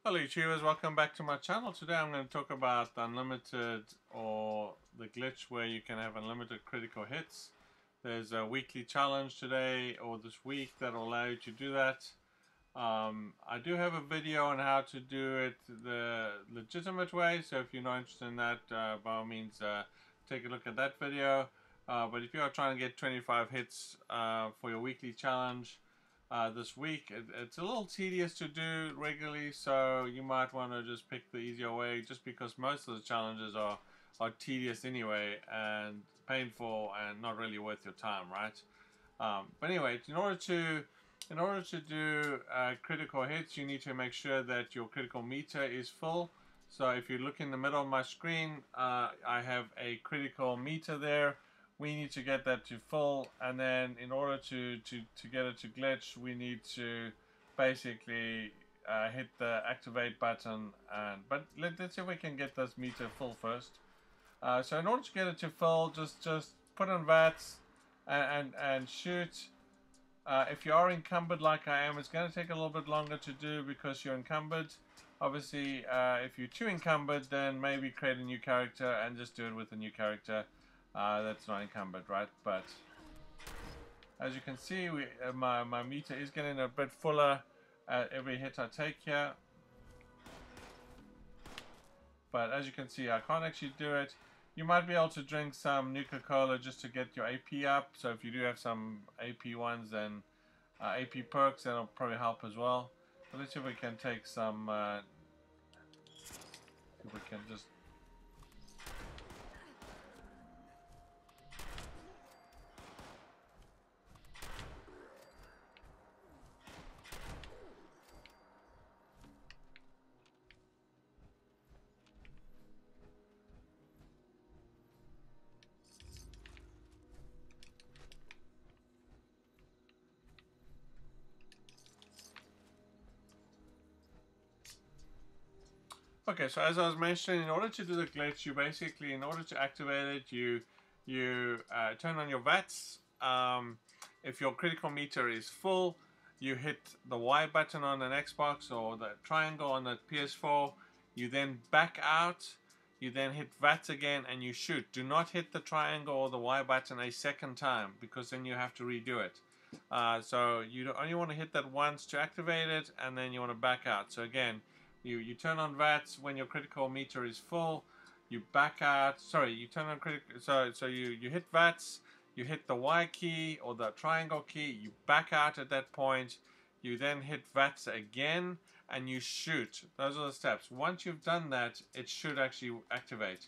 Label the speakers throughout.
Speaker 1: Hello YouTubers, welcome back to my channel. Today I'm going to talk about unlimited, or the glitch where you can have unlimited critical hits. There's a weekly challenge today or this week that will allow you to do that. I do have a video on how to do it the legitimate way, so if you're not interested in that, by all means take a look at that video. But if you are trying to get 25 hits for your weekly challenge, this week. It's a little tedious to do regularly, so you might want to just pick the easier way, just because most of the challenges are tedious anyway and painful and not really worth your time, right? But anyway, in order to do critical hits, you need to make sure that your critical meter is full. So if you look in the middle of my screen, I have a critical meter there. We need to get that to full, and then in order to get it to glitch, we need to basically hit the activate button. But let's see if we can get this meter full first. So in order to get it to full, just put on VATS and shoot. If you are encumbered like I am, it's going to take a little bit longer to do because you're encumbered. Obviously, if you're too encumbered, then maybe create a new character and just do it with a new character that's not encumbered, right? But as you can see, my meter is getting a bit fuller at every hit I take here. But as you can see, I can't actually do it. You might be able to drink some Nuka-Cola just to get your AP up. So if you do have some AP ones, then AP perks, that'll probably help as well. But let's see if we can take some, if we can just... Okay, so as I was mentioning, in order to do the glitch, you basically, in order to activate it, you turn on your VATS. If your critical meter is full, you hit the Y button on an Xbox or the triangle on the PS4. You then back out. You then hit VATS again and you shoot. Do not hit the triangle or the Y button a second time, because then you have to redo it. So you only want to hit that once to activate it, and then you want to back out. So again, you turn on VATS when your critical meter is full. You back out. Sorry, you turn on critical. So you hit VATS. You hit the Y key or the triangle key. You back out at that point. You then hit VATS again and you shoot. Those are the steps. Once you've done that, it should actually activate.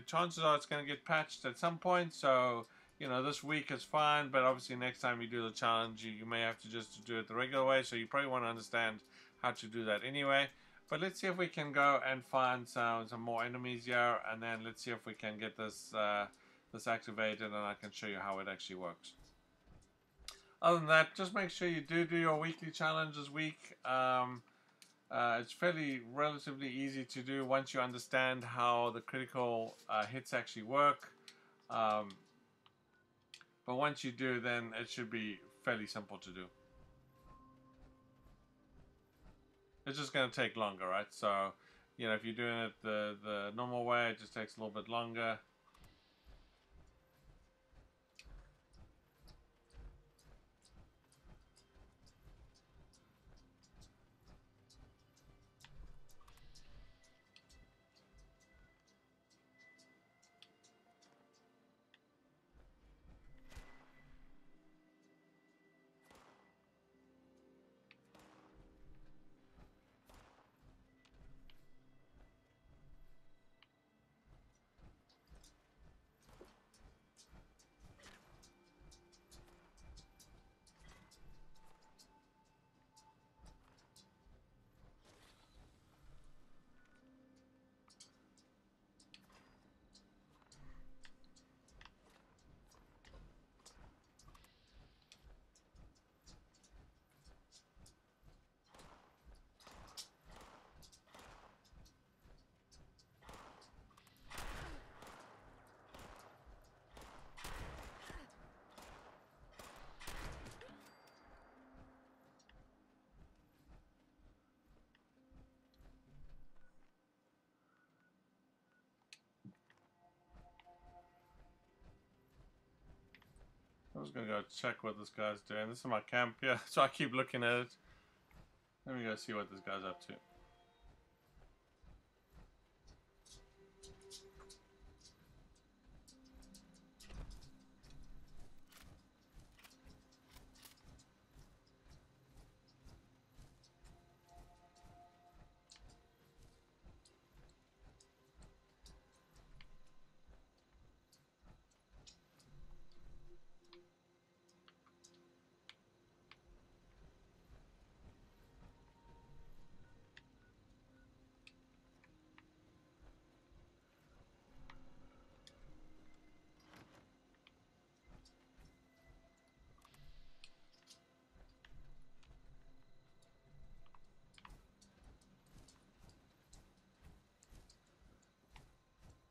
Speaker 1: Chances are it's going to get patched at some point. So this week is fine, but obviously next time you do the challenge, you may have to just do it the regular way. So you probably want to understand how to do that anyway. But let's see if we can go and find some more enemies here, and then let's see if we can get this this activated, and I can show you how it actually works. Other than that, just make sure you do your weekly challenge this week. It's relatively easy to do once you understand how the critical hits actually work. But once you do, then it should be fairly simple to do. It's just going to take longer, right? So, if you're doing it the normal way, it just takes a little bit longer. was gonna go check what this guy's doing. This is my camp here, so I keep looking at it. Let me go see what this guy's up to.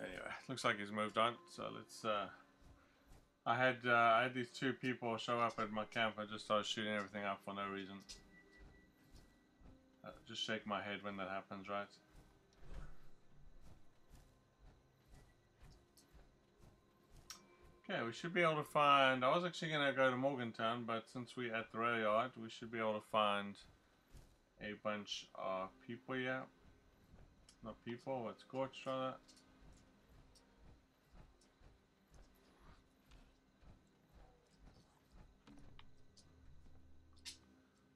Speaker 1: Anyway, looks like he's moved on. So let's. I had these two people show up at my camp. I just started shooting everything up for no reason. Just shake my head when that happens, right? Okay, we should be able to find. I was actually gonna go to Morgantown, but since we're at the rail yard, we should be able to find a bunch of people here. Not people, but Scorched rather.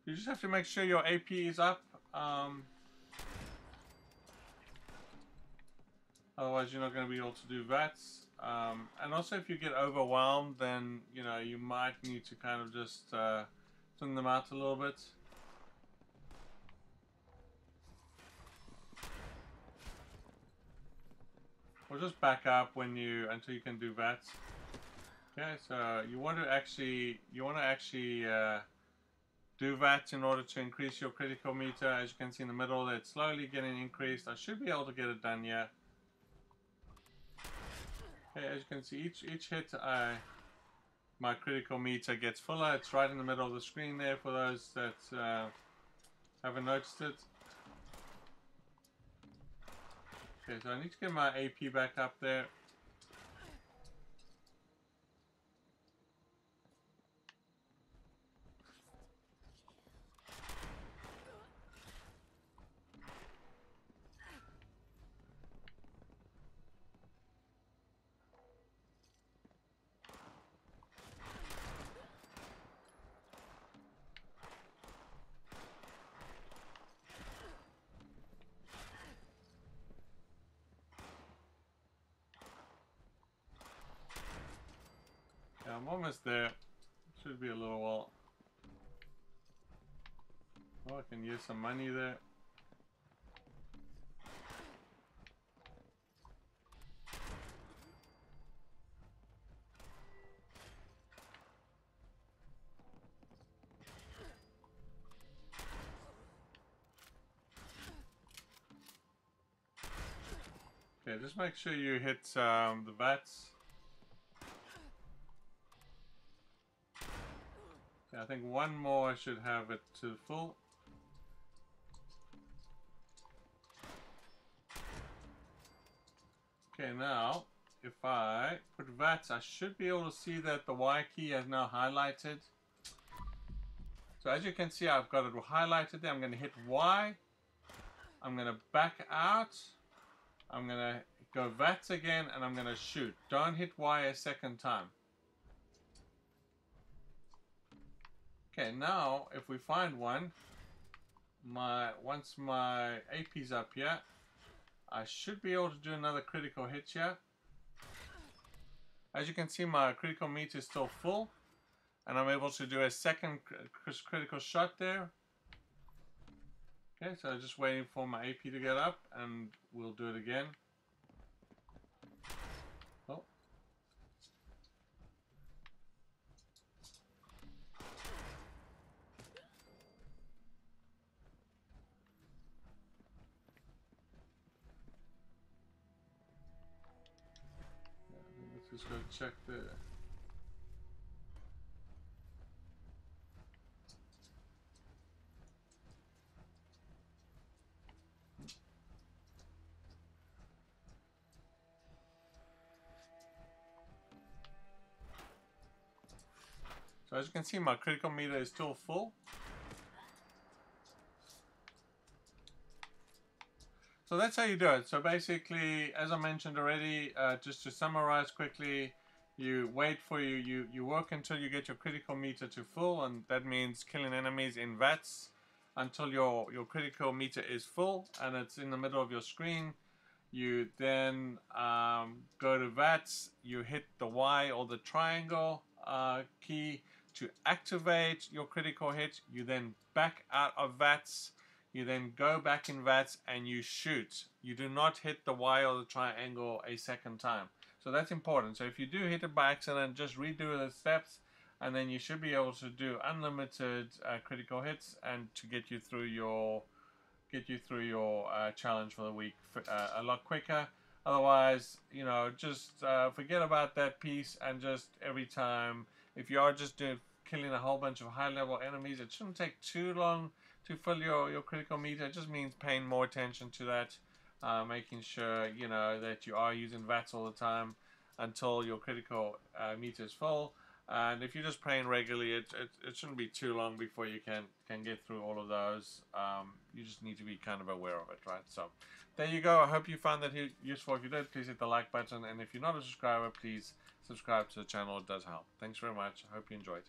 Speaker 1: You just have to make sure your AP is up. Otherwise, you're not going to be able to do VATs. And also, if you get overwhelmed, then you know you might need to kind of just thin them out a little bit. Or just back up when until you can do VATs. Okay, so you want to actually do VATs in order to increase your critical meter. As you can see in the middle, it's slowly getting increased. I should be able to get it done here. Okay, as you can see, each hit my critical meter gets fuller. It's right in the middle of the screen there for those that haven't noticed it. Okay, so I need to get my AP back up there. Yeah, I'm almost there. Should be a little while. Oh, I can use some money there. Okay, just make sure you hit the VATs. Okay, I think one more I should have it to full. Okay, now if I put VATs, I should be able to see that the Y key is now highlighted. So as you can see, I've got it highlighted there. I'm going to hit Y. I'm going to back out. I'm going to go VATs again, and I'm going to shoot. Don't hit Y a second time. Okay, now if we find one, once my AP's up here, I should be able to do another critical hit here. As you can see, my critical meter is still full, and I'm able to do a second critical shot there. Okay, so I'm just waiting for my AP to get up, and we'll do it again. Oh. Let's just go check the... So as you can see, my critical meter is still full. So that's how you do it. So basically, as I mentioned already, just to summarize quickly, you wait for you work until you get your critical meter to full, and that means killing enemies in VATS until your critical meter is full and it's in the middle of your screen. You then go to VATS, you hit the Y or the triangle key to activate your critical hit. You then back out of VATS. You then go back in VATS and you shoot. You do not hit the Y or the triangle a second time. So that's important. So if you do hit it by accident, just redo the steps and then you should be able to do unlimited critical hits and to get you through your challenge for the week a lot quicker. Otherwise, you know, just forget about that piece and just every time, if you are just killing a whole bunch of high-level enemies, it shouldn't take too long to fill your critical meter. It just means paying more attention to that, making sure, you know, that you are using VATS all the time until your critical meter is full. And if you're just playing regularly, it shouldn't be too long before you can get through all of those. You just need to be kind of aware of it, right? So there you go. I hope you found that useful. If you did, please hit the like button. And if you're not a subscriber, please subscribe to the channel. It does help. Thanks very much. I hope you enjoyed.